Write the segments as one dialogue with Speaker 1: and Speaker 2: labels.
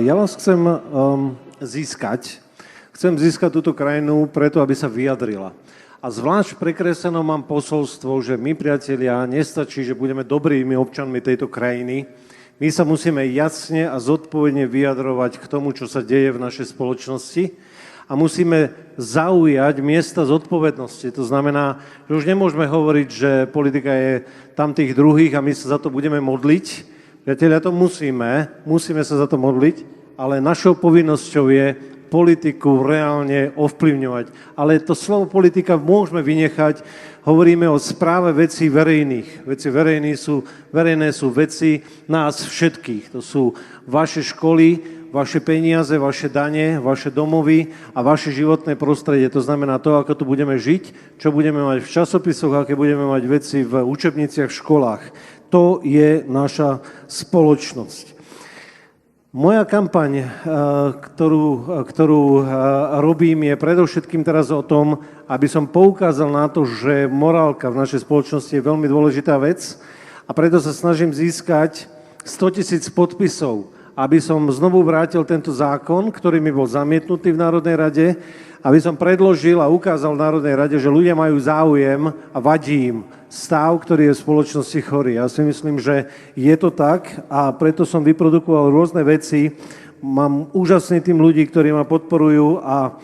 Speaker 1: Ja vás chcem získať. Chcem získať túto krajinu preto, aby sa vyjadrila. A zvlášť prekreseno mám posolstvo, že my, priatelia, nestačí, že budeme dobrými občanmi tejto krajiny. My sa musíme jasne a zodpovedne vyjadrovať k tomu, čo sa deje v našej spoločnosti a musíme zaujať miesta zodpovednosti. To znamená, že už nemôžeme hovoriť, že politika je tam tých druhých a my sa za to budeme modliť. Priatelia, to musíme sa za to modliť, ale našou povinnosťou je politiku reálne ovplyvňovať. Ale to slovo politika môžeme vynechať. Hovoríme o správe vecí verejných. Verejné sú veci nás všetkých. To sú vaše školy, vaše peniaze, vaše dane, vaše domovy a vaše životné prostredie. To znamená to, ako tu budeme žiť, čo budeme mať v časopisoch, aké budeme mať veci v učebniciach v školách. To je naša spoločnosť. Moja kampaň, ktorú robím, je predovšetkým teraz o tom, aby som poukázal na to, že morálka v našej spoločnosti je veľmi dôležitá vec a preto sa snažím získať 100 000 podpisov, aby som znovu vrátil tento zákon, ktorý mi bol zamietnutý v Národnej rade, aby som predložil a ukázal v Národnej rade, že ľudia majú záujem a vadí im stav, ktorý je v spoločnosti chorý. Ja si myslím, že je to tak a preto som vyprodukoval rôzne veci. Mám úžasný tým ľudí, ktorí ma podporujú a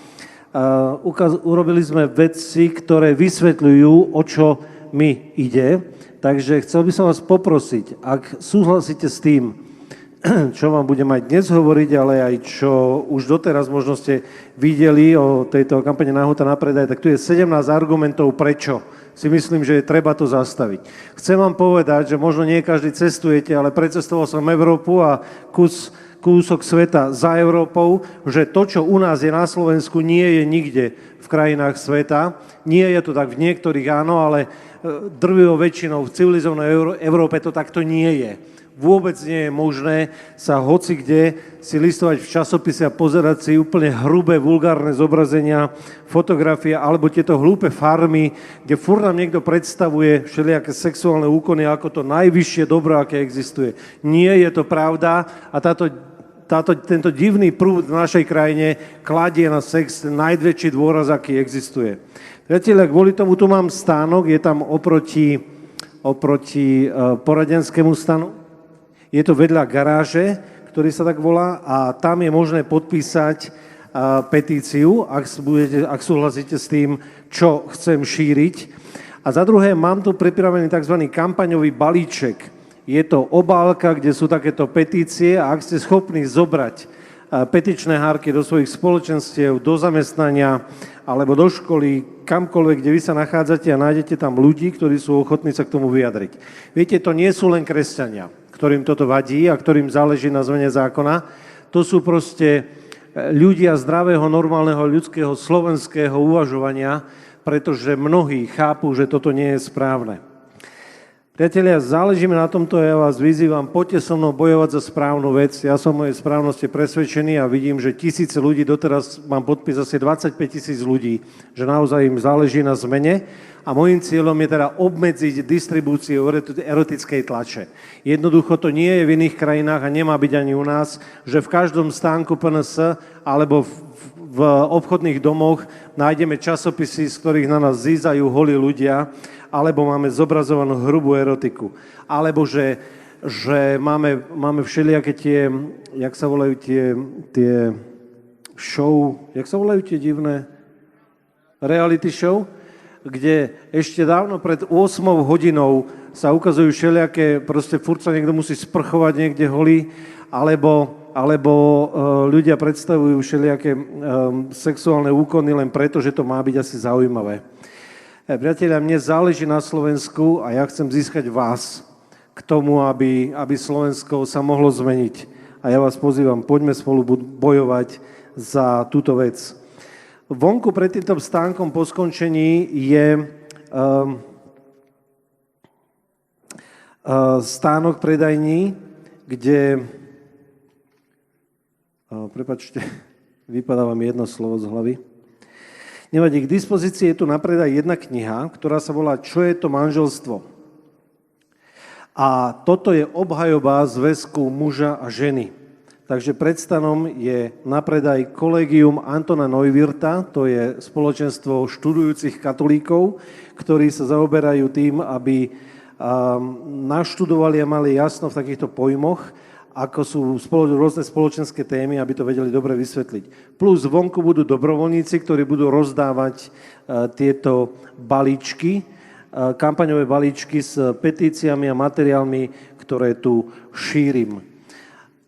Speaker 1: urobili sme veci, ktoré vysvetľujú, o čo mi ide. Takže chcel by som vás poprosiť, ak súhlasíte s tým, čo vám budem aj dnes hovoriť, ale aj čo už doteraz možno ste videli o tejto kampane Nahota na predaj, tak tu je 17 argumentov, prečo si myslím, že je treba to zastaviť. Chcem vám povedať, že možno nie každý cestujete, ale precestoval som Európu a kúsok sveta za Európou, že to, čo u nás je na Slovensku, nie je nikde v krajinách sveta. Nie je to tak v niektorých, áno, ale drvivou väčšinou v civilizovanej Európe to takto nie je. Vôbec nie je možné sa hoci kde si listovať v časopise a pozerať si úplne hrubé, vulgárne zobrazenia, fotografie alebo tieto hlúpe farmy, kde furt nám niekto predstavuje všelijaké sexuálne úkony ako to najvyššie dobro, aké existuje. Nie je to pravda a tento divný prúd v našej krajine kladie na sex najväčší dôraz, aký existuje. Priatelia, kvôli tomu tu mám stánok, je tam oproti poradenskému stanu. Je to vedľa garáže, ktorý sa tak volá, a tam je možné podpísať petíciu, ak súhlasíte s tým, čo chcem šíriť. A za druhé, mám tu pripravený tzv. Kampaňový balíček. Je to obálka, kde sú takéto petície a ak ste schopní zobrať petičné hárky do svojich spoločenstiev, do zamestnania alebo do školy, kamkoľvek, kde vy sa nachádzate a nájdete tam ľudí, ktorí sú ochotní sa k tomu vyjadriť. Viete, to nie sú len kresťania, ktorým toto vadí a ktorým záleží na zmene zákona. To sú proste ľudia zdravého, normálneho, ľudského, slovenského uvažovania, pretože mnohí chápu, že toto nie je správne. Priatelia, záleží mi na tomto, ja vás vyzývam, poďte so mnou bojovať za správnu vec. Ja som o mojej správnosti presvedčený a vidím, že tisíce ľudí, doteraz mám podpis asi 25 000 ľudí, že naozaj im záleží na zmene. A môjim cieľom je teda obmedziť distribúciu erotickej tlače. Jednoducho to nie je v iných krajinách a nemá byť ani u nás, že v každom stánku PNS alebo v obchodných domoch nájdeme časopisy, z ktorých na nás zízajú holí ľudia, alebo máme zobrazovanú hrubú erotiku. Alebo že máme všelijaké tie, jak sa volajú tie show, jak sa volajú tie divné reality show, kde ešte dávno pred 8 hodinou sa ukazujú všelijaké, proste furt sa niekto musí sprchovať niekde holý, alebo ľudia predstavujú všelijaké sexuálne úkony len preto, že to má byť asi zaujímavé. Priatelia, mne záleží na Slovensku a ja chcem získať vás k tomu, aby Slovensko sa mohlo zmeniť. A ja vás pozývam, poďme spolu bojovať za túto vec. Vonku pred týmto stánkom po skončení je stánok predajní, kde... Prepáčte, vypadá vám jedno slovo z hlavy. Nevadí, k dispozícii je tu na predaj jedna kniha, ktorá sa volá Čo je to manželstvo? A toto je obhajoba zväzku muža a ženy. Takže pred stanom je na predaj Collegium Antona Neuwirtha, to je spoločenstvo študujúcich katolíkov, ktorí sa zaoberajú tým, aby naštudovali a mali jasno v takýchto pojmoch, ako sú rôzne spoločenské témy, aby to vedeli dobre vysvetliť. Plus vonku budú dobrovoľníci, ktorí budú rozdávať tieto balíčky, kampaňové balíčky s petíciami a materiálmi, ktoré tu šírim.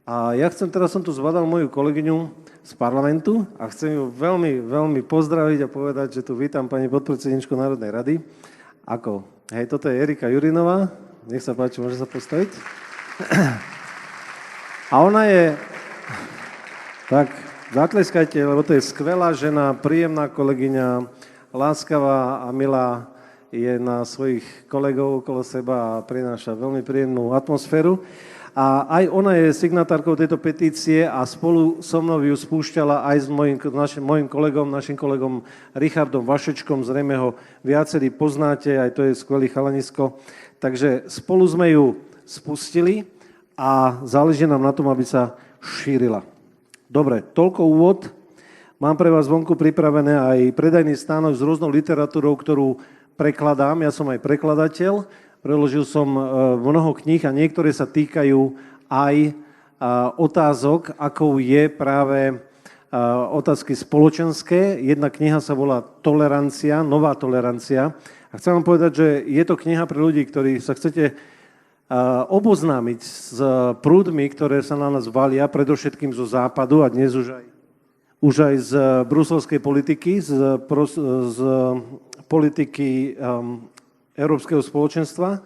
Speaker 1: A ja teraz som tu zbadal moju kolegyňu z parlamentu a chcem ju veľmi, veľmi pozdraviť a povedať, že tu vítam pani podpredsedničku Národnej rady. Ako? Hej, toto je Erika Jurinová. Nech sa páči, môže sa postaviť. A ona je... Tak, zatleskajte, lebo to je skvelá žena, príjemná kolegyňa, láskavá a milá, je na svojich kolegov okolo seba a prináša veľmi príjemnú atmosféru. A aj ona je signatárkou tejto petície a spolu so mnou ju spúšťala aj s mojim kolegom, našim kolegom Richardom Vašečkom, zrejme ho viacerí poznáte, aj to je skvelý chalanisko. Takže spolu sme ju spustili a záleží nám na tom, aby sa šírila. Dobre, toľko úvod. Mám pre vás vonku pripravené aj predajný stánok s rôznou literatúrou, ktorú prekladám. Ja som aj prekladateľ. Preložil som mnoho kníh a niektoré sa týkajú aj otázok, akou je práve otázky spoločenské. Jedna kniha sa volá Tolerancia, nová tolerancia. A chcem vám povedať, že je to kniha pre ľudí, ktorí sa chcete oboznámiť s prúdmi, ktoré sa na nás valia, predovšetkým zo západu a dnes už aj z bruselskej politiky, z politiky Európskeho spoločenstva,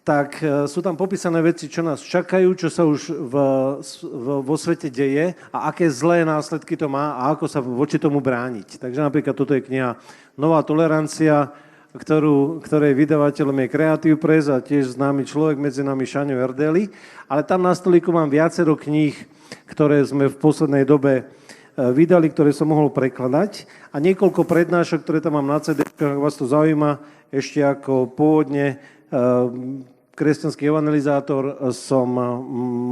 Speaker 1: tak sú tam popísané veci, čo nás čakajú, čo sa už vo svete deje a aké zlé následky to má a ako sa voči tomu brániť. Takže napríklad toto je kniha Nová tolerancia, ktorej vydavateľom je Creative Press a tiež známy človek medzi nami Šaňo Erdeli. Ale tam na stolíku mám viacero kníh, ktoré sme v poslednej dobe vydali, ktoré som mohol prekladať a niekoľko prednášok, ktoré tam mám na CD, ak vás to zaujíma, ešte ako pôvodne kresťanský evangelizátor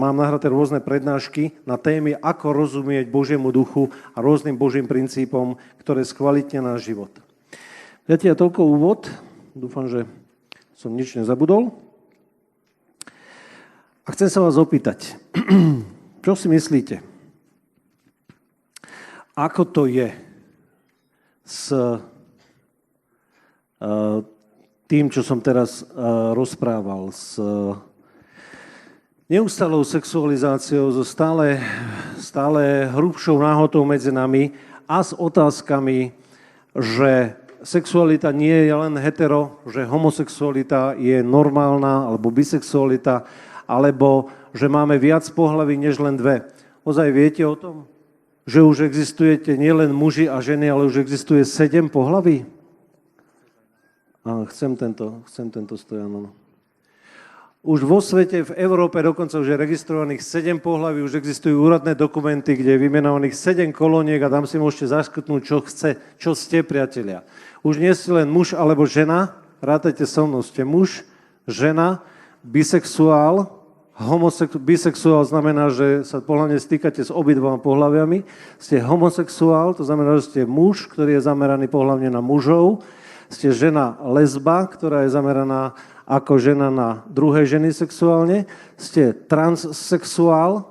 Speaker 1: mám nahraté rôzne prednášky na témy, ako rozumieť Božiemu duchu a rôznym Božím princípom, ktoré skvalitnia náš život. Viete, toľko úvod, dúfam, že som nič nezabudol. A chcem sa vás opýtať, čo si myslíte? Ako to je s tým, čo som teraz rozprával, s neustalou sexualizáciou, so stále hrubšou náhotou medzi nami a s otázkami, že sexualita nie je len hetero, že homosexualita je normálna, alebo bisexualita, alebo že máme viac pohlaví než len dve. Ozaj viete o tom? Že už existujete nielen muži a ženy, ale už existuje 7 pohlaví? Chcem tento stojan. Už vo svete, v Európe dokonca už je registrovaných 7 pohlaví, už existujú úradné dokumenty, kde je vymenovaných 7 kolóniek a tam si môžete zaškrtnúť, čo ste, priatelia. Už nie ste len muž alebo žena, rátajte so mnou, ste muž, žena, bisexuál. Bisexuál znamená, že sa pohlavne stýkate s obidvoma pohľaviami. Ste homosexuál, to znamená, že ste muž, ktorý je zameraný pohlavne na mužov. Ste žena lesba, ktorá je zameraná ako žena na druhé ženy sexuálne. Ste transsexuál,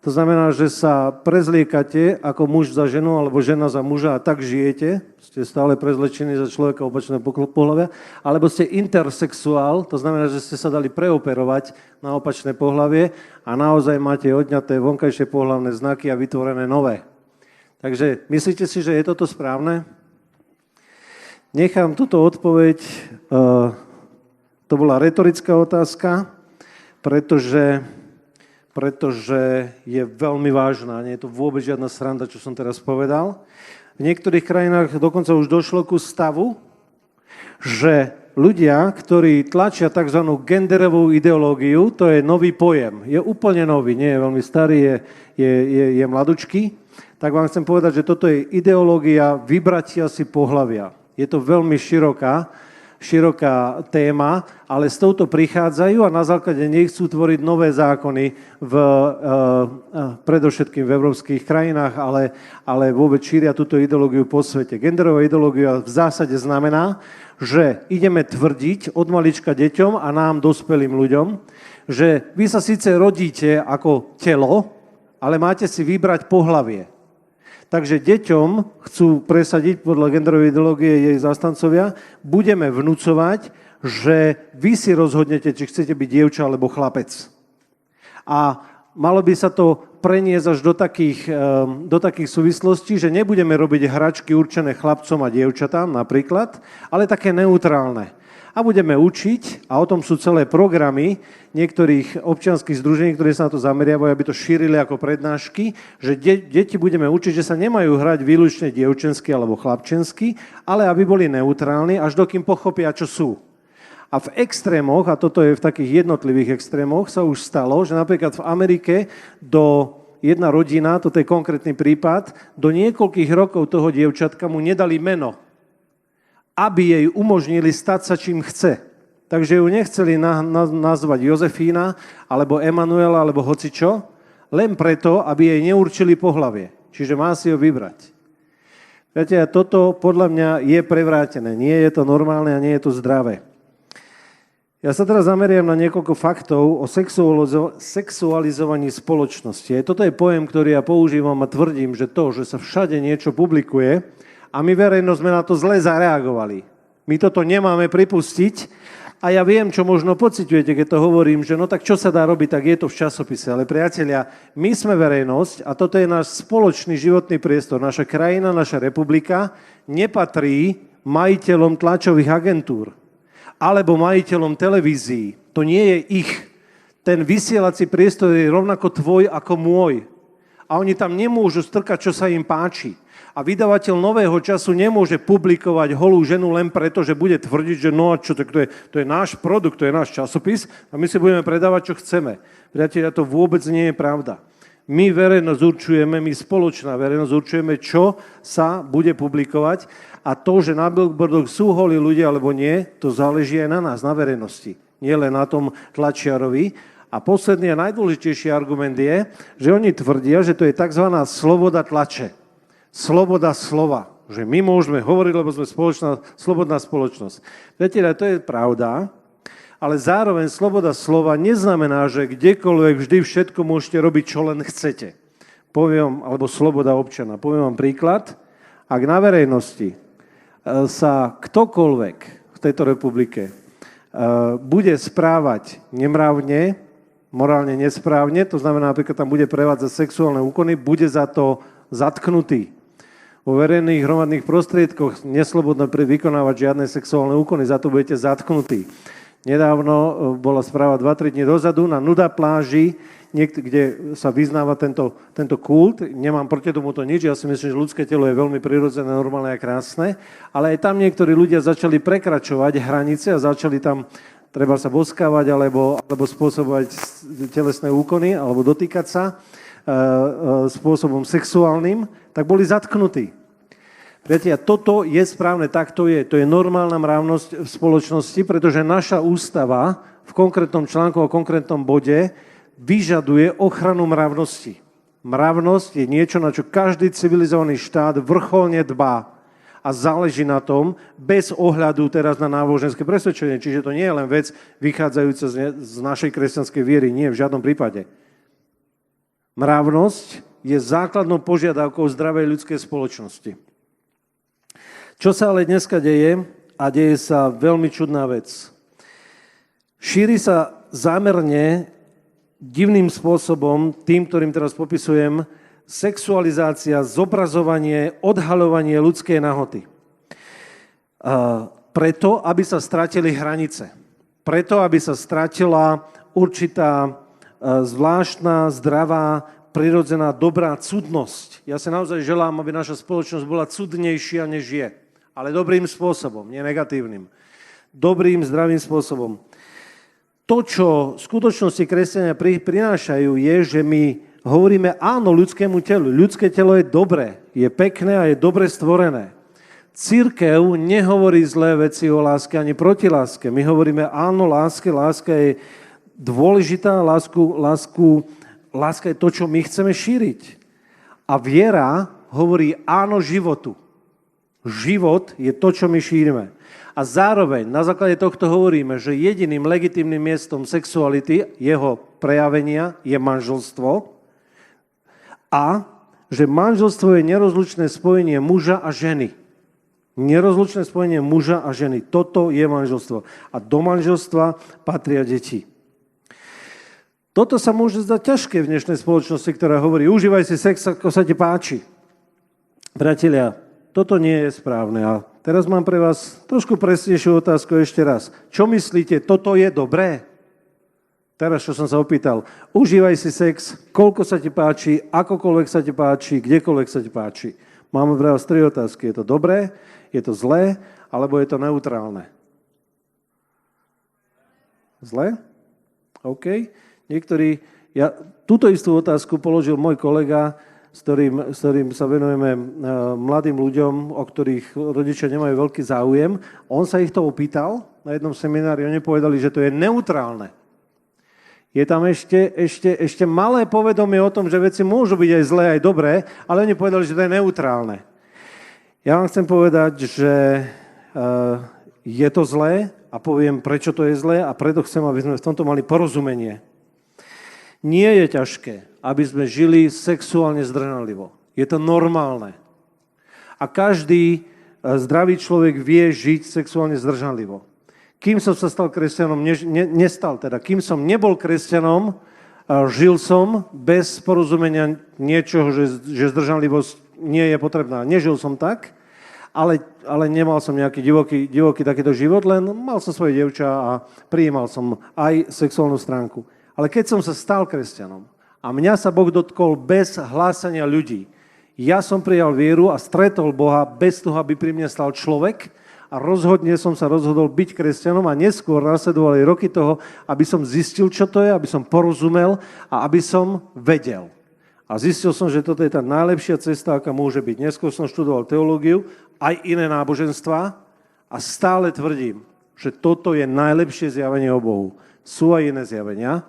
Speaker 1: to znamená, že sa prezliekate ako muž za ženu alebo žena za muža a tak žijete. Ste stále prezlečení za človeka opačného pohlavia. Alebo ste intersexuál, to znamená, že ste sa dali preoperovať na opačné pohlavie a naozaj máte odňaté vonkajšie pohlavné znaky a vytvorené nové. Takže myslíte si, že je toto správne? Nechám túto odpoveď, to bola retorická otázka, pretože je veľmi vážna. Nie je to vôbec žiadna sranda, čo som teraz povedal. V niektorých krajinách dokonca už došlo ku stavu, že ľudia, ktorí tlačia tzv. Genderovú ideológiu, to je nový pojem. Je úplne nový, nie je veľmi starý, je mladučký. Tak vám chcem povedať, že toto je ideológia vybratia si pohlavia. Je to veľmi široká široká téma, ale s touto prichádzajú a na základe nej chcú tvoriť nové zákony predovšetkým v európskych krajinách, ale vôbec šíria túto ideológiu po svete. Genderová ideológia v zásade znamená, že ideme tvrdiť od malička deťom a nám, dospelým ľuďom, že vy sa síce rodíte ako telo, ale máte si vybrať pohlavie. Takže deťom chcú presadiť podľa genderovej ideológie jej zástancovia, budeme vnúcovať, že vy si rozhodnete, či chcete byť dievča alebo chlapec. A malo by sa to preniesť až do takých súvislostí, že nebudeme robiť hračky určené chlapcom a dievčatám napríklad, ale také neutrálne. A budeme učiť, a o tom sú celé programy niektorých občianskych združení, ktoré sa na to zameriavajú, aby to šírili ako prednášky, že deti budeme učiť, že sa nemajú hrať výlučne dievčensky alebo chlapčensky, ale aby boli neutrálni, až dokým pochopia, čo sú. A v extrémoch, a toto je v takých jednotlivých extrémoch, sa už stalo, že napríklad v Amerike jedna rodina, toto je konkrétny prípad, do niekoľkých rokov toho dievčatka mu nedali meno, aby jej umožnili stať sa čím chce. Takže ju nechceli nazvať Jozefína, alebo Emanuela, alebo hocičo, len preto, aby jej neurčili pohlavie. Čiže má si ho vybrať. Viete, toto podľa mňa je prevrátené. Nie je to normálne a nie je to zdravé. Ja sa teraz zameriam na niekoľko faktov o sexualizovaní spoločnosti. Toto je pojem, ktorý ja používam a tvrdím, že to, že sa všade niečo publikuje, a my verejnosť sme na to zle zareagovali. My toto nemáme pripustiť a ja viem, čo možno pociťujete, keď to hovorím, že no tak čo sa dá robiť, tak je to v časopise. Ale priatelia, my sme verejnosť a toto je náš spoločný životný priestor. Naša krajina, naša republika nepatrí majiteľom tlačových agentúr alebo majiteľom televízií. To nie je ich. Ten vysielací priestor je rovnako tvoj ako môj. A oni tam nemôžu strkať, čo sa im páči. A vydavateľ Nového času nemôže publikovať holú ženu len preto, že bude tvrdiť, že no a čo, tak to je náš produkt, to je náš časopis a my si budeme predávať, čo chceme. Priatelia, to vôbec nie je pravda. My verejnosť určujeme, my spoločná verejnosť určujeme, čo sa bude publikovať a to, že na billboardoch sú holí ľudia alebo nie, to záleží aj na nás, na verejnosti. Nie len na tom tlačiarovi. A posledný a najdôležitejší argument je, že oni tvrdia, že to je tzv. Sloboda tlače. Sloboda slova. Že my môžeme hovoriť, lebo sme slobodná spoločnosť. Viete, to je pravda, ale zároveň sloboda slova neznamená, že kdekoľvek vždy všetko môžete robiť, čo len chcete. Poviem, alebo sloboda občana. Poviem vám príklad. Ak na verejnosti sa ktokoľvek v tejto republike bude správať nemravne, morálne nesprávne, to znamená, napríklad tam bude prevádzať sexuálne úkony, bude za to zatknutý. Vo verejných hromadných prostriedkoch neslobodno vykonávať žiadne sexuálne úkony, za to budete zatknutí. Nedávno bola správa 2-3 dní dozadu na Nuda pláži, kde sa vyznáva tento kult. Nemám proti tomuto nič, ja si myslím, že ľudské telo je veľmi prirodzené, normálne a krásne, ale aj tam niektorí ľudia začali prekračovať hranice a začali tam treba sa boskávať alebo spôsobovať telesné úkony alebo dotýkať sa spôsobom sexuálnym, tak boli zatknutí. Priatelia, toto je správne, tak to je. To je normálna mravnosť v spoločnosti, pretože naša ústava v konkrétnom článku a konkrétnom bode vyžaduje ochranu mravnosti. Mravnosť je niečo, na čo každý civilizovaný štát vrcholne dbá a záleží na tom, bez ohľadu teraz na náboženské presvedčenie. Čiže to nie je len vec vychádzajúca z našej kresťanskej viery. Nie, v žiadnom prípade. Mravnosť je základnou požiadavkou zdravej ľudskej spoločnosti. Čo sa ale dneska deje? A deje sa veľmi čudná vec. Šíri sa zámerne divným spôsobom, tým, ktorým teraz popisujem, sexualizácia, zobrazovanie, odhaľovanie ľudskej nahoty. Preto, aby sa stratili hranice. Preto, aby sa stratila určitá zvláštna, zdravá, prirodzená, dobrá cudnosť. Ja sa naozaj želám, aby naša spoločnosť bola cudnejšia, než je. Ale dobrým spôsobom, nie negatívnym. Dobrým, zdravým spôsobom. To, čo v skutočnosti kresťania prinášajú, je, že my hovoríme áno ľudskému telu. Ľudské telo je dobré, je pekné a je dobre stvorené. Cirkev nehovorí zlé veci o láske ani proti láske. My hovoríme áno láske, láska je dôležitá, láska je to, čo my chceme šíriť. A viera hovorí áno životu. Život je to, čo my šírime. A zároveň na základe tohto hovoríme, že jediným legitímnym miestom sexuality, jeho prejavenia, je manželstvo a že manželstvo je nerozlučné spojenie muža a ženy. Nerozlučné spojenie muža a ženy. Toto je manželstvo. A do manželstva patria deti. Toto sa môže zdať ťažké v dnešnej spoločnosti, ktorá hovorí, užívaj si sex, ako sa ti páči. Priatelia, toto nie je správne. A teraz mám pre vás trošku presnejšiu otázku ešte raz. Čo myslíte, toto je dobré? Teraz, čo som sa opýtal, užívaj si sex, koľko sa ti páči, akokoľvek sa ti páči, kdekoľvek sa ti páči. Máme pre vás 3 otázky. Je to dobré, je to zlé, alebo je to neutrálne? Zlé? OK. Niektorí, túto istú otázku položil môj kolega, s ktorým sa venujeme mladým ľuďom, o ktorých rodičia nemajú veľký záujem. On sa ich to opýtal na jednom seminári, oni povedali, že to je neutrálne. Je tam ešte malé povedomie o tom, že veci môžu byť aj zlé, aj dobré, ale oni povedali, že to je neutrálne. Ja vám chcem povedať, že je to zlé a poviem, prečo to je zlé a preto chcem, aby sme v tomto mali porozumenie. Nie je ťažké, aby sme žili sexuálne zdržanlivo. Je to normálne. A každý zdravý človek vie žiť sexuálne zdržanlivo. Kým som sa stal kresťanom, kým som nebol kresťanom, žil som bez porozumenia niečoho, že zdržanlivosť nie je potrebná. Nežil som tak, ale nemal som nejaký divoký takýto život, len mal som svoje dievča a prijímal som aj sexuálnu stránku. Ale keď som sa stal kresťanom a mňa sa Boh dotkol bez hlásania ľudí, ja som prijal vieru a stretol Boha bez toho, aby pri mne stal človek a rozhodne som sa rozhodol byť kresťanom a neskôr nasledovali roky toho, aby som zistil, čo to je, aby som porozumel a aby som vedel. A zistil som, že toto je tá najlepšia cesta, aká môže byť. Neskôr som študoval teológiu, aj iné náboženstvá a stále tvrdím, že toto je najlepšie zjavenie o Bohu. Sú aj iné zjavenia,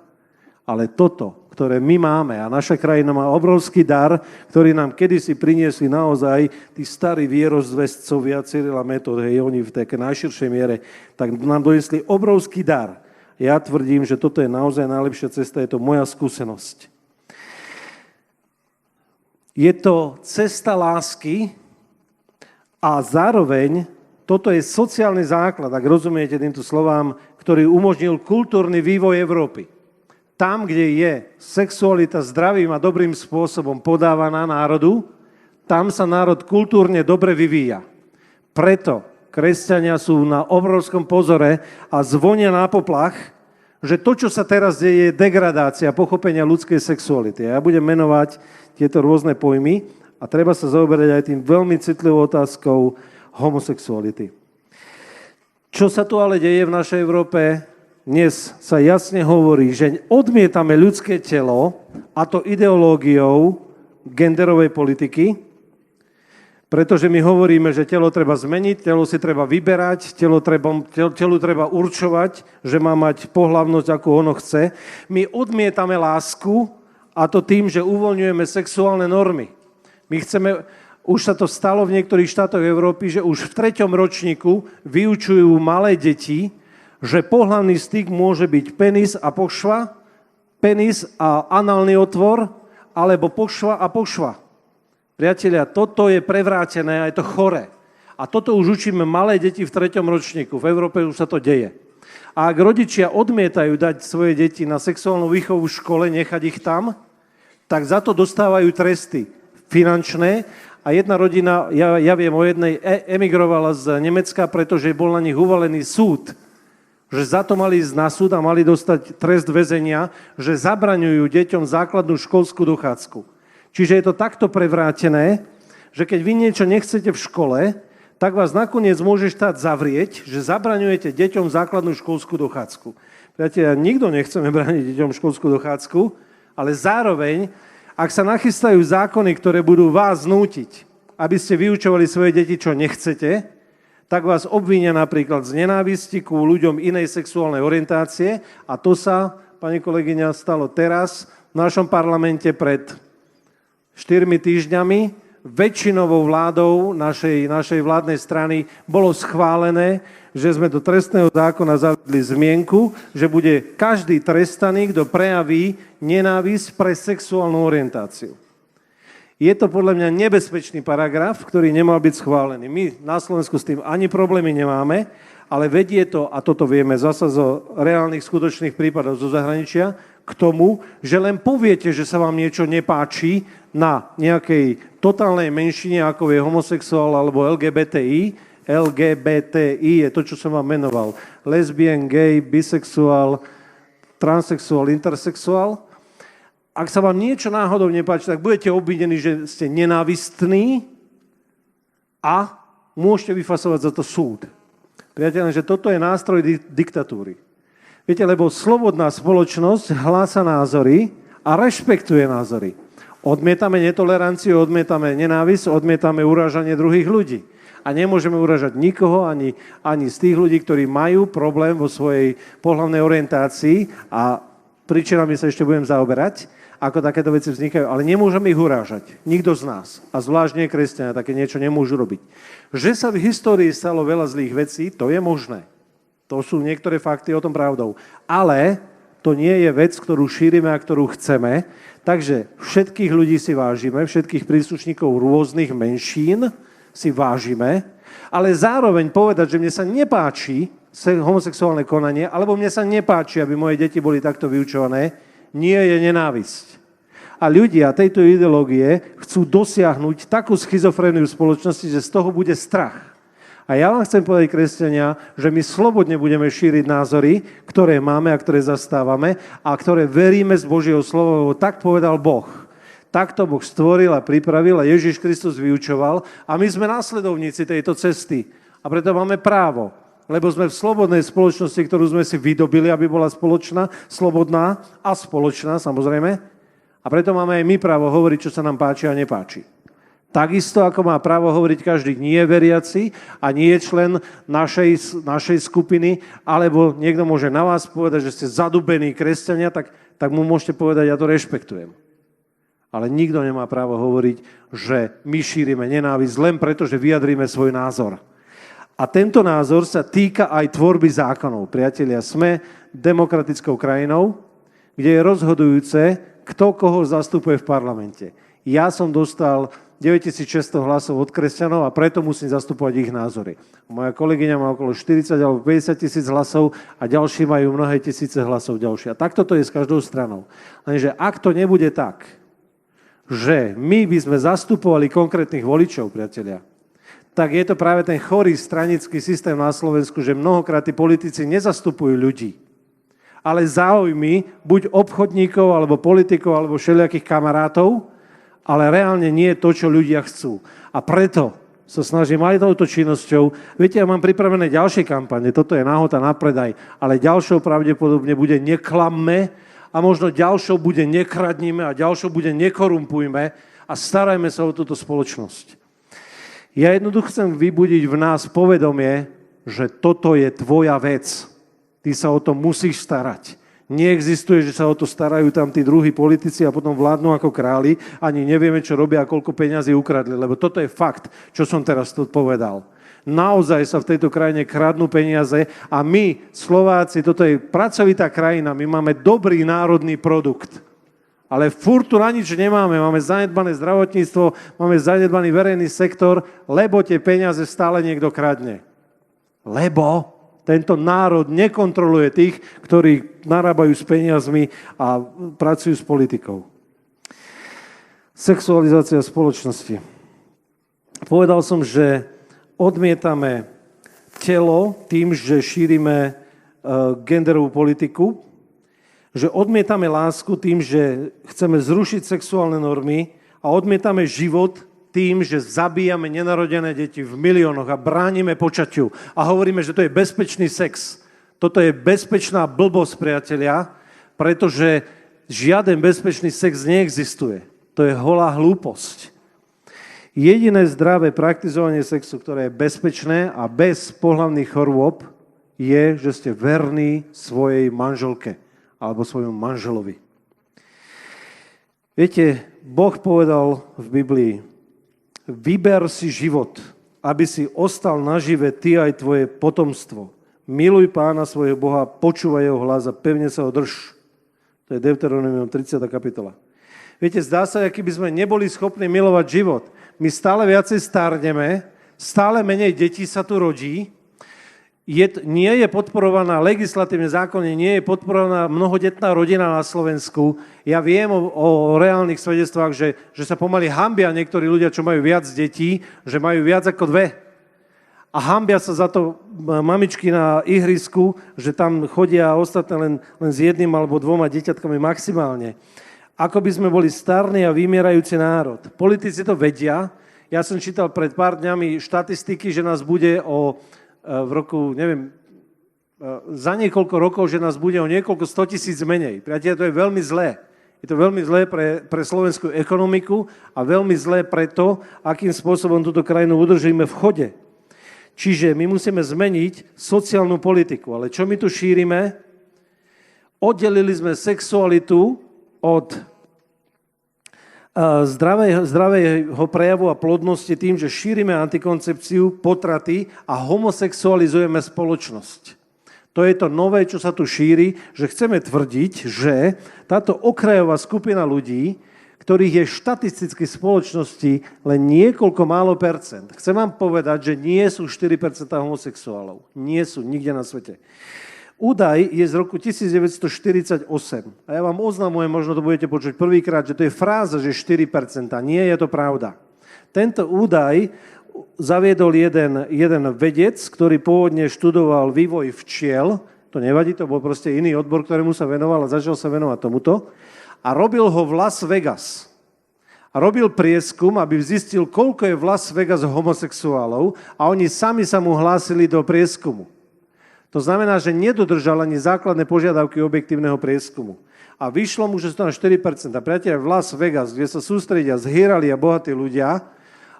Speaker 1: ale toto, ktoré my máme a naša krajina má obrovský dar, ktorý nám kedysi priniesli naozaj tí starí vierozdvescovia Cyrila Metod, oni v také najširšej miere, tak nám doniesli obrovský dar. Ja tvrdím, že toto je naozaj najlepšia cesta, je to moja skúsenosť. Je to cesta lásky a zároveň toto je sociálny základ, ak rozumiete týmto slovám, ktorý umožnil kultúrny vývoj Európy. Tam, kde je sexualita zdravým a dobrým spôsobom podávaná národu, tam sa národ kultúrne dobre vyvíja. Preto kresťania sú na obrovskom pozore a zvonia na poplach, že to, čo sa teraz deje, je degradácia pochopenia ľudskej sexuality. Ja budem menovať tieto rôzne pojmy a treba sa zaoberať aj tým veľmi citlivou otázkou homosexuality. Čo sa tu ale deje v našej Európe? Dnes sa jasne hovorí, že odmietame ľudské telo, a to ideológiou genderovej politiky, pretože my hovoríme, že telo treba zmeniť, telo si treba vyberať, telu treba určovať, že má mať pohlavnosť, ako ono chce. My odmietame lásku, a to tým, že uvoľňujeme sexuálne normy. My chceme, už sa to stalo v niektorých štátoch Európy, že už v 3. ročníku vyučujú malé deti, že pohlavný styk môže byť penis a pošva, penis a análny otvor, alebo pošva a pošva. Priatelia, toto je prevrátené a je to chore. A toto už učíme malé deti v 3. ročníku. V Európe už sa to deje. A ak rodičia odmietajú dať svoje deti na sexuálnu výchovu v škole, nechať ich tam, tak za to dostávajú tresty finančné. A jedna rodina, ja viem o jednej, emigrovala z Nemecka, pretože bol na nich uvalený súd, že za to mali ísť na súd a mali dostať trest väzenia, že zabraňujú deťom základnú školskú dochádzku. Čiže je to takto prevrátené, že keď vy niečo nechcete v škole, tak vás nakoniec môže štát zavrieť, že zabraňujete deťom základnú školskú dochádzku. Priatelia, nikto nechceme brániť deťom školskú dochádzku, ale zároveň, ak sa nachystajú zákony, ktoré budú vás nútiť aby ste vyučovali svoje deti, čo nechcete, tak vás obvinia napríklad z nenávisti ku ľuďom inej sexuálnej orientácie a to sa, pani kolegyňa, stalo teraz v našom parlamente pred 4 týždňami. Väčšinovou vládou našej vládnej strany bolo schválené, že sme do trestného zákona zavedli zmienku, že bude každý trestaný, kto prejaví nenávisť pre sexuálnu orientáciu. Je to podľa mňa nebezpečný paragraf, ktorý nemal byť schválený. My na Slovensku s tým ani problémy nemáme, ale vedie to, a toto vieme zasa zo reálnych skutočných prípadov zo zahraničia, k tomu, že len poviete, že sa vám niečo nepáči na nejakej totálnej menšine, ako je homosexuál alebo LGBTI. LGBTI je to, čo som vám menoval. Lesbian, gay, bisexuál, transsexuál, intersexuál. Ak sa vám niečo náhodou nepáči, tak budete obvinení, že ste nenávistní a môžete vyfasovať za to súd. Priateľe, že toto je nástroj diktatúry. Viete, lebo slobodná spoločnosť hlása názory a rešpektuje názory. Odmietame netoleranciu, odmietame nenávisť, odmietame urážanie druhých ľudí. A nemôžeme urážať nikoho, ani z tých ľudí, ktorí majú problém vo svojej pohlavnej orientácii a príčinami sa ešte budem zaoberať, ako takéto veci vznikajú, ale nemôžeme ich urážať. Nikto z nás. A zvlášť nie kresťania také niečo nemôžu robiť. Že sa v histórii stalo veľa zlých vecí, to je možné. To sú niektoré fakty o tom pravdou. Ale to nie je vec, ktorú šírime a ktorú chceme. Takže všetkých ľudí si vážime, všetkých príslušníkov rôznych menšín si vážime, ale zároveň povedať, že mne sa nepáči homosexuálne konanie, alebo mne sa nepáči, aby moje deti boli takto vyučované, nie je nenávisť. A ľudia tejto ideológie chcú dosiahnuť takú schizofréniu v spoločnosti, že z toho bude strach. A ja vám chcem povedať, kresťania, že my slobodne budeme šíriť názory, ktoré máme a ktoré zastávame a ktoré veríme z Božieho slova, lebo tak povedal Boh. Takto Boh stvoril a pripravil a Ježiš Kristus vyučoval a my sme následovníci tejto cesty. A preto máme právo, lebo sme v slobodnej spoločnosti, ktorú sme si vydobili, aby bola spoločná, slobodná a spoločná, samozrejme. A preto máme aj my právo hovoriť, čo sa nám páči a nepáči. Takisto, ako má právo hovoriť každý nie veriaci a nie člen našej skupiny, alebo niekto môže na vás povedať, že ste zadubení kresťania, tak mu môžete povedať, ja to rešpektujem. Ale nikto nemá právo hovoriť, že my šírime nenávisť len preto, že vyjadríme svoj názor. A tento názor sa týka aj tvorby zákonov. Priatelia, sme demokratickou krajinou, kde je rozhodujúce, kto koho zastupuje v parlamente. Ja som dostal 9600 hlasov od kresťanov a preto musím zastupovať ich názory. Moja kolegyňa má okolo 40 alebo 50 tisíc hlasov a ďalší majú mnohé tisíce hlasov ďalšie. A takto to je s každou stranou. Lenže ak to nebude tak, že my by sme zastupovali konkrétnych voličov, priatelia, tak je to práve ten chorý stranický systém na Slovensku, že mnohokrát tí politici nezastupujú ľudí, ale záujmy buď obchodníkov, alebo politikov, alebo všelijakých kamarátov, ale reálne nie je to, čo ľudia chcú. A preto sa snažím aj touto činnosťou. Viete, ja mám pripravené ďalšie kampane, toto je náhoda na predaj, ale ďalšou pravdepodobne bude neklamme a možno ďalšou bude nekradnime a ďalšou bude nekorumpujme a starajme sa o túto spoločnosť. Ja jednoducho chcem vybudiť v nás povedomie, že toto je tvoja vec. Ty sa o to musíš starať. Neexistuje, že sa o to starajú tam tí druhí politici a potom vládnu ako králi. Ani nevieme, čo robia a koľko peňazí ukradli. Lebo toto je fakt, čo som teraz tu povedal. Naozaj sa v tejto krajine kradnú peniaze a my, Slováci, toto je pracovitá krajina, my máme dobrý národný produkt. Ale furt tu na nič nemáme. Máme zanedbané zdravotníctvo, máme zanedbaný verejný sektor, lebo tie peniaze stále niekto kradne. Lebo tento národ nekontroluje tých, ktorí narábajú s peniazmi a pracujú s politikou. Sexualizácia spoločnosti. Povedal som, že odmietame telo tým, že šírime genderovú politiku, že odmietame lásku tým, že chceme zrušiť sexuálne normy a odmietame život tým, že zabíjame nenarodené deti v miliónoch a bránime počatiu a hovoríme, že to je bezpečný sex. Toto je bezpečná blbosť, priatelia, pretože žiaden bezpečný sex neexistuje. To je holá hlúposť. Jediné zdravé praktizovanie sexu, ktoré je bezpečné a bez pohlavných chorôb, je, že ste verní svojej manželke alebo svojmu manželovi. Viete, Boh povedal v Biblii, vyber si život, aby si ostal nažive ty aj tvoje potomstvo. Miluj Pána svojho Boha, počúvaj jeho hlas a pevne sa ho drž. To je Deuteronomium 30. kapitola. Viete, zdá sa, aký by sme neboli schopní milovať život. My stále viacej stárneme, stále menej detí sa tu rodí, nie je podporovaná legislatívne zákony, nie je podporovaná mnohodetná rodina na Slovensku. Ja viem o reálnych svedectvách, že sa pomaly hanbia niektorí ľudia, čo majú viac detí, že majú viac ako 2. A hanbia sa za to mamičky na ihrisku, že tam chodia ostatné len s 1 alebo 2 deťatkami maximálne. Ako by sme boli starný a vymierajúci národ. Politici to vedia. Ja som čítal pred pár dňami štatistiky, že nás bude v roku, neviem, za niekoľko rokov, že nás bude o niekoľko 100 000 menej. Priatelia, to je veľmi zlé. Je to veľmi zlé pre slovenskú ekonomiku a veľmi zlé pre to, akým spôsobom túto krajinu udržíme v chode. Čiže my musíme zmeniť sociálnu politiku. Ale čo my tu šírime? Oddelili sme sexualitu od zdravého prejavu a plodnosti tým, že šírime antikoncepciu, potraty a homosexualizujeme spoločnosť. To je to nové, čo sa tu šíri, že chceme tvrdiť, že táto okrajová skupina ľudí, ktorých je štatisticky v spoločnosti len niekoľko málo percent. Chcem vám povedať, že nie sú 4% homosexuálov. Nie sú nikde na svete. Údaj je z roku 1948. A ja vám oznamujem, možno to budete počuť prvýkrát, že to je fráza, že 4%. Nie je to pravda. Tento údaj zaviedol jeden vedec, ktorý pôvodne študoval vývoj včiel. To nevadí, to bol proste iný odbor, ktorému sa venoval a začal sa venovať tomuto. A robil ho v Las Vegas. A robil prieskum, aby zistil, koľko je v Las Vegas homosexuálov a oni sami sa mu hlásili do prieskumu. To znamená, že nedodržal ani základné požiadavky objektívneho prieskumu. A vyšlo mu, že sú tam 4%. Priatelia, v Las Vegas, kde sa sústredia zhýrali a bohatí ľudia,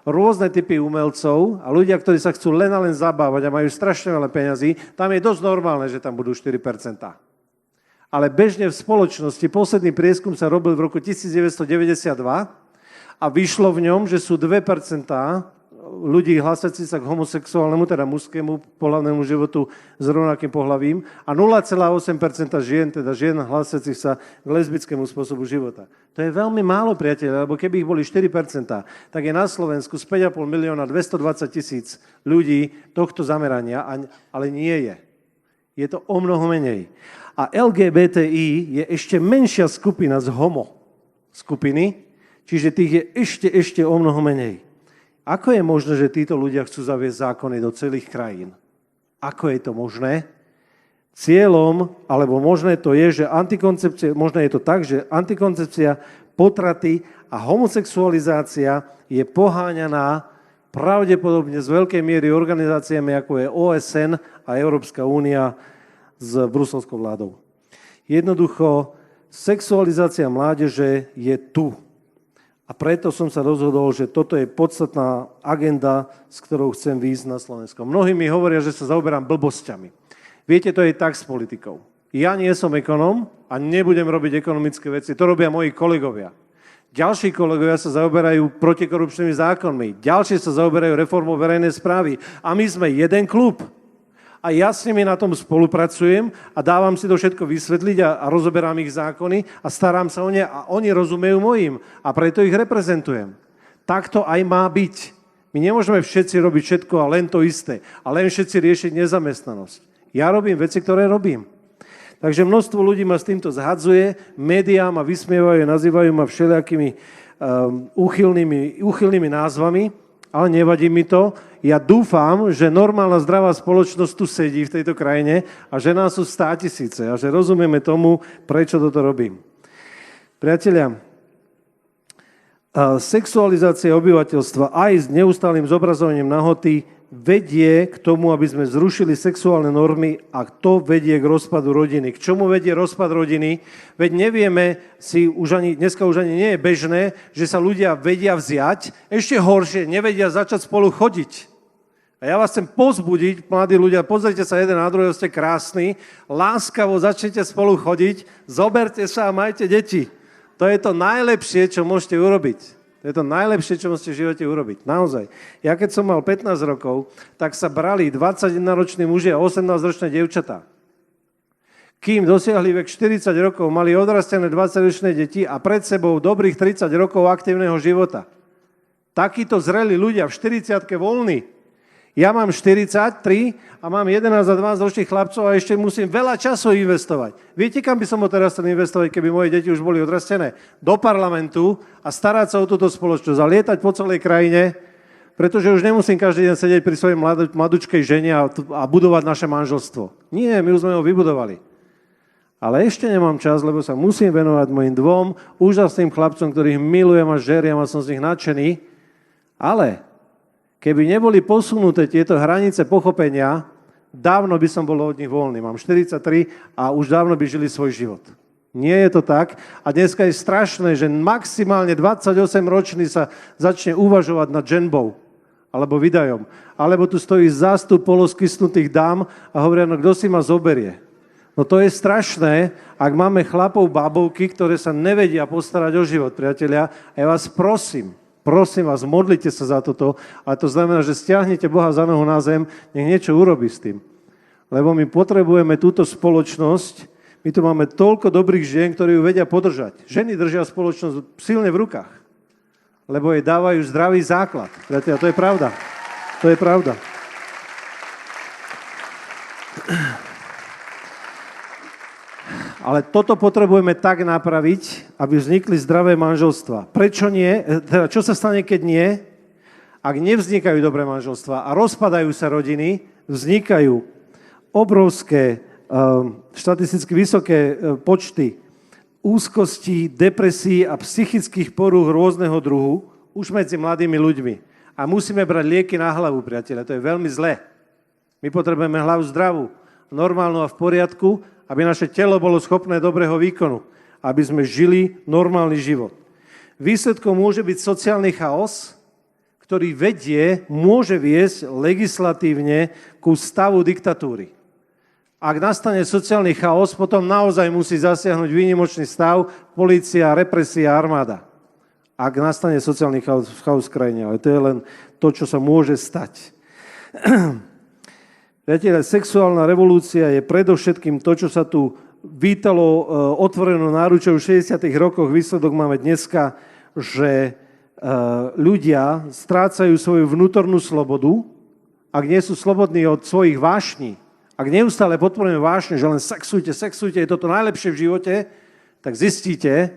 Speaker 1: rôzne typy umelcov a ľudia, ktorí sa chcú len a len zabávať a majú strašne veľa peňazí, tam je dosť normálne, že tam budú 4%. Ale bežne v spoločnosti, posledný prieskum sa robil v roku 1992 a vyšlo v ňom, že sú 2% ľudí hlásiaci sa k homosexuálnemu, teda mužskému pohlavnému životu s rovnakým pohlavím a 0,8% žien, teda žien hlásiacich sa k lesbickému spôsobu života. To je veľmi málo, priateľe, lebo keby ich boli 4%, tak je na Slovensku z 5,5 milióna 220 000 ľudí tohto zamerania, ale nie je. Je to o mnoho menej. A LGBTI je ešte menšia skupina z homo skupiny, čiže tých je ešte o mnoho menej. Ako je možné, že títo ľudia chcú zaviesť zákony do celých krajín? Ako je to možné? Cieľom, alebo možné to je, že antikoncepcia, možné je to tak, že antikoncepcia, potraty a homosexualizácia je poháňaná pravdepodobne z veľkej miery organizáciami, ako je OSN a Európska únia s bruselskou vládou. Jednoducho, sexualizácia mládeže je tu. A preto som sa rozhodol, že toto je podstatná agenda, s ktorou chcem výjsť na Slovensko. Mnohí mi hovoria, že sa zaoberám blbosťami. Viete, to je tak s politikou. Ja nie som ekonóm a nebudem robiť ekonomické veci. To robia moji kolegovia. Ďalší kolegovia sa zaoberajú protikorupčnými zákonmi. Ďalší sa zaoberajú reformou verejnej správy. A my sme jeden klub. A ja s nimi na tom spolupracujem a dávam si to všetko vysvetliť a rozoberám ich zákony a starám sa o ne a oni rozumejú mojim a preto ich reprezentujem. Tak to aj má byť. My nemôžeme všetci robiť všetko a len to isté a len všetci riešiť nezamestnanosť. Ja robím veci, ktoré robím. Takže množstvo ľudí ma s týmto zhadzuje, médiá ma vysmievajú, nazývajú ma všelijakými úchylnými názvami, ale nevadí mi to. Ja dúfam, že normálna zdravá spoločnosť tu sedí v tejto krajine a že nás sú 100 000 a že rozumieme tomu, prečo toto robím. Priatelia, sexualizácia obyvateľstva aj s neustálým zobrazovaním nahoty vedie k tomu, aby sme zrušili sexuálne normy a to vedie k rozpadu rodiny. K čomu vedie rozpad rodiny? Veď nevieme dneska už ani nie je bežné, že sa ľudia vedia vziať, ešte horšie, nevedia začať spolu chodiť. A ja vás chcem povzbudiť, mladí ľudia, pozrite sa jeden na druhého, ste krásni, láskavo začnite spolu chodiť, zoberte sa a majte deti. To je to najlepšie, čo môžete urobiť. To je to najlepšie, čo môžete v živote urobiť. Naozaj. Ja keď som mal 15 rokov, tak sa brali 21-roční muži a 18-ročné dievčatá. Kým dosiahli vek 40 rokov, mali odrastené 20-ročné deti a pred sebou dobrých 30 rokov aktívneho života. Takíto zrelí ľudia v 40-ke voľní. Ja mám 43 a mám 11 a 12 ročných chlapcov a ešte musím veľa času investovať. Viete, kam by som ho teraz chcel investovať, keby moje deti už boli odrastené? Do parlamentu a starať sa o túto spoločnosť a lietať po celej krajine, pretože už nemusím každý deň sedieť pri svojej mladučkej žene a budovať naše manželstvo. Nie, my už sme ho vybudovali. Ale ešte nemám čas, lebo sa musím venovať mojim dvom úžasným chlapcom, ktorých milujem a žeriem a som z nich nadšený. Ale keby neboli posunuté tieto hranice pochopenia, dávno by som bol od nich voľný. Mám 43 a už dávno by žili svoj život. Nie je to tak. A dneska je strašné, že maximálne 28-ročný sa začne uvažovať nad ženbou alebo vydajom. Alebo tu stojí zástup poloskysnutých dám a hovoria, no kto si ma zoberie? No to je strašné, ak máme chlapov, babovky, ktoré sa nevedia postarať o život, priatelia. A ja vás prosím vás, modlite sa za toto, ale to znamená, že stiahnete Boha za nohu na zem, nech niečo urobí s tým. Lebo my potrebujeme túto spoločnosť, my tu máme toľko dobrých žien, ktorí ju vedia podržať. Ženy držia spoločnosť silne v rukách, lebo jej dávajú zdravý základ. Priatelia, to je pravda. To je pravda. Ale toto potrebujeme tak napraviť, aby vznikli zdravé manželstvá. Prečo nie? Teda, čo sa stane, keď nie? Ak nevznikajú dobré manželstvá a rozpadajú sa rodiny, vznikajú obrovské, štatisticky vysoké počty úzkosti, depresí a psychických porúch rôzneho druhu už medzi mladými ľuďmi. A musíme brať lieky na hlavu, priatelia. To je veľmi zlé. My potrebujeme hlavu zdravú, normálnu a v poriadku, aby naše telo bolo schopné dobrého výkonu, aby sme žili normálny život. Výsledkom môže byť sociálny chaos, ktorý môže viesť legislatívne ku stavu diktatúry. Ak nastane sociálny chaos, potom naozaj musí zasiahnuť výnimočný stav, polícia, represia, armáda. Ak nastane sociálny chaos v krajine, ale to je len to, čo sa môže stať. Priatelia, sexuálna revolúcia je predovšetkým to, čo sa tu vítalo otvorenou náručou v 60. rokoch. Výsledok máme dneska, že ľudia strácajú svoju vnútornú slobodu, ak nie sú slobodní od svojich vášní, ak neustále podporujeme vášne, že len sexujte, je toto najlepšie v živote, tak zistíte,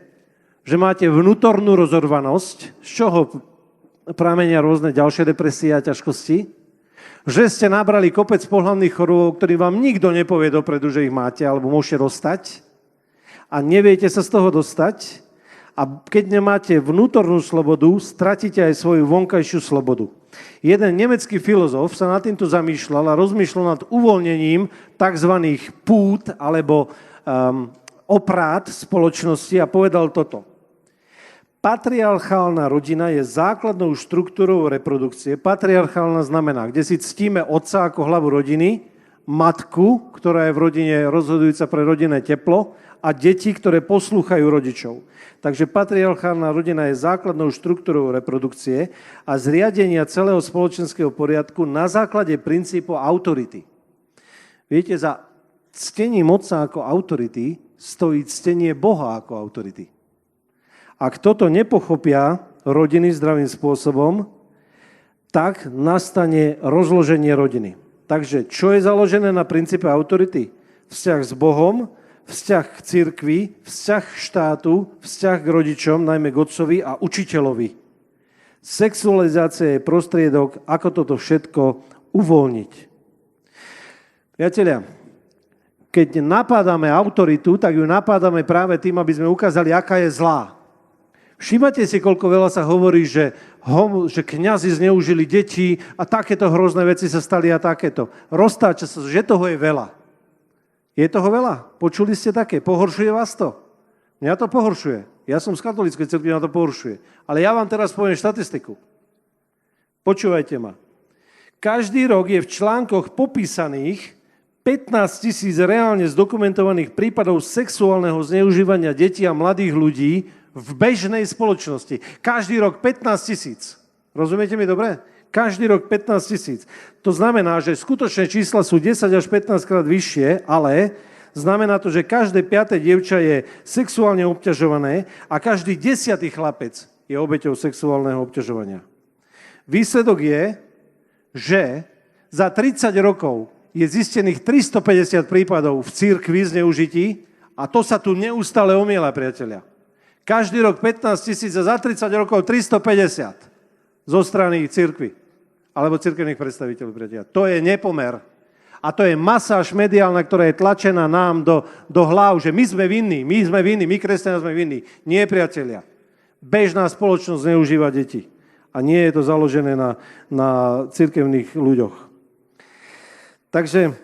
Speaker 1: že máte vnútornú rozorvanosť, z čoho pramenia rôzne ďalšie depresie a ťažkosti, že ste nabrali kopec pohlavných chorôb, ktorý vám nikto nepovie dopredu, že ich máte, alebo môžete dostať a neviete sa z toho dostať a keď nemáte vnútornú slobodu, stratíte aj svoju vonkajšiu slobodu. Jeden nemecký filozof sa nad týmto zamýšľal a rozmýšľal nad uvoľnením tzv. Pút alebo oprát spoločnosti a povedal toto. Patriarchálna rodina je základnou štruktúrou reprodukcie. Patriarchálna znamená, kde si ctíme otca ako hlavu rodiny, matku, ktorá je v rodine rozhodujúca pre rodinné teplo a deti, ktoré poslúchajú rodičov. Takže patriarchálna rodina je základnou štruktúrou reprodukcie a zriadenia celého spoločenského poriadku na základe princípu autority. Viete, za ctením otca ako autority stojí ctenie Boha ako autority. Ak toto nepochopia rodiny zdravým spôsobom, tak nastane rozloženie rodiny. Takže čo je založené na princípe autority? Vzťah s Bohom, vzťah k cirkvi, vzťah k štátu, vzťah k rodičom, najmä k otcovi a učiteľovi. Sexualizácia je prostriedok, ako toto všetko uvoľniť. Priatelia, keď napádame autoritu, tak ju napádame práve tým, aby sme ukázali, aká je zlá. Všimate si, koľko veľa sa hovorí, že kňazi zneužili deti a takéto hrozné veci sa stali a takéto. Roztáča sa, že toho je veľa. Je toho veľa? Počuli ste také? Pohoršuje vás to? Mňa to pohoršuje. Ja som z katolíckej cirkvi, mňa to pohoršuje. Ale ja vám teraz poviem štatistiku. Počúvajte ma. Každý rok je v článkoch popísaných 15 000 reálne zdokumentovaných prípadov sexuálneho zneužívania detí a mladých ľudí v bežnej spoločnosti. Každý rok 15 000. Rozumiete mi dobre? Každý rok 15 000. To znamená, že skutočné čísla sú 10 až 15 krát vyššie, ale znamená to, že každé 5. dievča je sexuálne obťažované a každý 10. chlapec je obeťou sexuálneho obťažovania. Výsledok je, že za 30 rokov je zistených 350 prípadov v cirkvi zneužití a to sa tu neustále omiela, priatelia. Každý rok 15 000 a za 30 rokov 350 zo strany cirkvi alebo cirkevných predstaviteľov, priatelia. To je nepomer. A to je masáž mediálna, ktorá je tlačená nám do hlav, že my sme vinní, my kresťania sme vinní. Nie, priatelia. Bežná spoločnosť zneužíva deti. A nie je to založené na cirkevných ľuďoch. Takže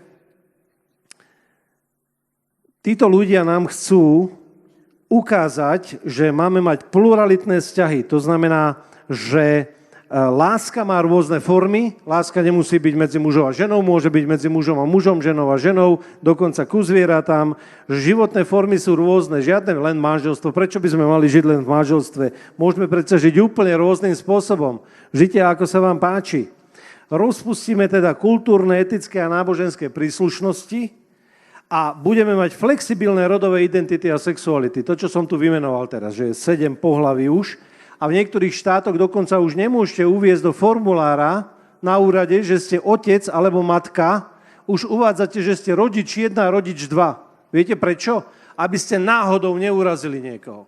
Speaker 1: títo ľudia nám chcú ukázať, že máme mať pluralitné vzťahy. To znamená, že láska má rôzne formy. Láska nemusí byť medzi mužom a ženou, môže byť medzi mužom a mužom, ženou a ženou, dokonca ku zvieratám. Životné formy sú rôzne, žiadne len manželstvo. Prečo by sme mali žiť len v manželstve? Môžeme predsa žiť úplne rôznym spôsobom. Žite, ako sa vám páči. Rozpustíme teda kultúrne, etické a náboženské príslušnosti a budeme mať flexibilné rodové identity a sexuality. To, čo som tu vymenoval teraz, že je 7 pohlaví už a v niektorých štátoch dokonca už nemôžete uviesť do formulára na úrade, že ste otec alebo matka, už uvádzate, že ste rodič 1 a rodič 2. Viete prečo? Aby ste náhodou neurazili niekoho.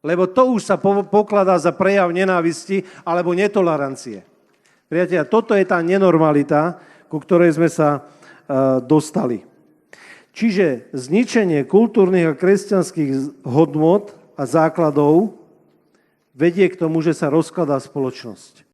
Speaker 1: Lebo to už sa pokladá za prejav nenávisti alebo netolerancie. Priatelia, toto je tá nenormalita, ku ktorej sme sa dostali. Čiže zničenie kultúrnych a kresťanských hodnôt a základov vedie k tomu, že sa rozkladá spoločnosť.